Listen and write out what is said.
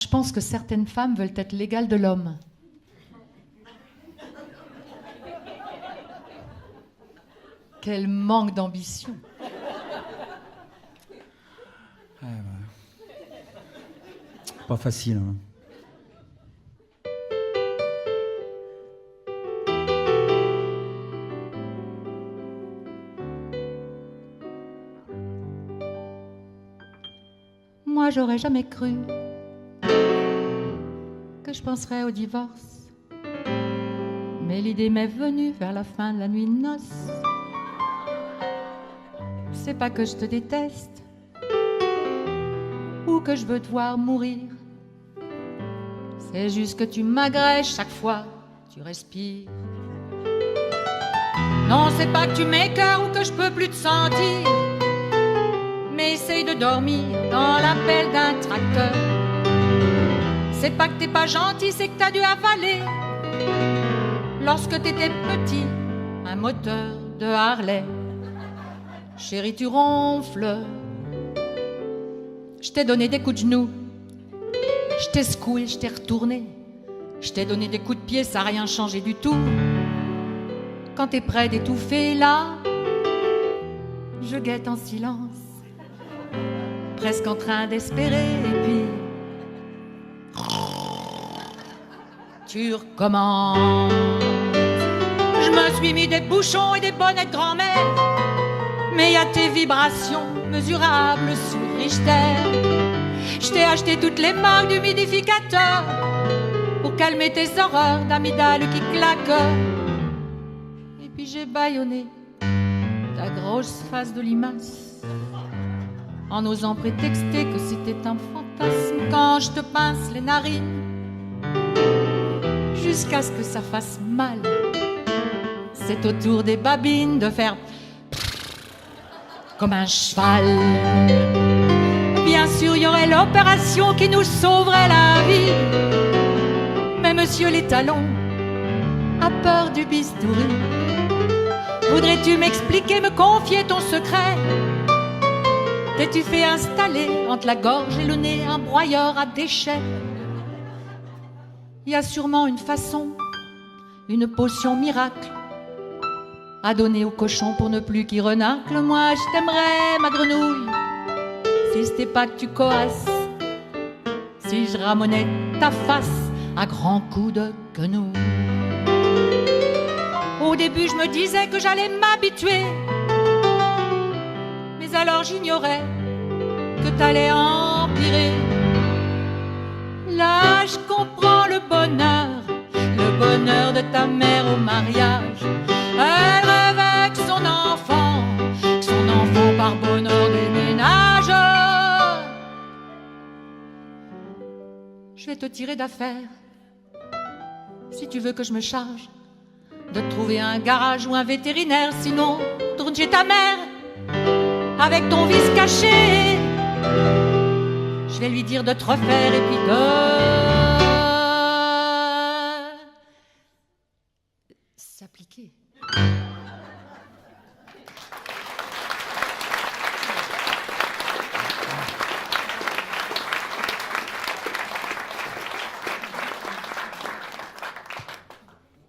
Je pense que certaines femmes veulent être l'égale de l'homme. Quel manque d'ambition. Ouais, ouais. Pas facile. Hein. Moi, j'aurais jamais cru que je penserais au divorce. Mais l'idée m'est venue vers la fin de la nuit de noces. C'est pas que je te déteste ou que je veux te voir mourir. C'est juste que tu m'agresses chaque fois que tu respires. Non, c'est pas que tu m'écœures ou que je peux plus te sentir, mais essaye de dormir dans la pelle d'un tracteur. C'est pas que t'es pas gentil, c'est que t'as dû avaler, lorsque t'étais petit, un moteur de Harley. Chérie, tu ronfles. Je t'ai donné des coups de genoux, je t'ai secoué, je t'ai retourné, je t'ai donné des coups de pied, ça n'a rien changé du tout. Quand t'es près d'étouffer, là, je guette en silence, presque en train d'espérer, et puis tu recommences. Je me suis mis des bouchons et des bonnets de grand-mère, mais y a tes vibrations mesurables sur Richter. Je t'ai acheté toutes les marques d'humidificateur pour calmer tes horreurs d'amygdale qui claquent. Et puis j'ai bâillonné ta grosse face de limace en osant prétexter que c'était un fantasme quand je te pince les narines, jusqu'à ce que ça fasse mal. C'est au tour des babines de faire comme un cheval. Bien sûr, il y aurait l'opération qui nous sauverait la vie, mais monsieur les talons a peur du bistouri. Voudrais-tu m'expliquer, me confier ton secret? T'es-tu fait installer entre la gorge et le nez un broyeur à déchets? Il y a sûrement une façon, une potion miracle à donner au cochon pour ne plus qu'il renacle. Moi je t'aimerais, ma grenouille, si c'était pas que tu coasses, si je ramonais ta face à grands coups de quenouille. Au début je me disais que j'allais m'habituer, mais alors j'ignorais que t'allais empirer. Là je comprends le bonheur de ta mère au mariage. Elle rêve avec son enfant par bonheur déménage. Je vais te tirer d'affaire si tu veux que je me charge de trouver un garage ou un vétérinaire. Sinon, tourne chez ta mère avec ton vice caché. Je vais lui dire de te refaire et puis de s'appliquer.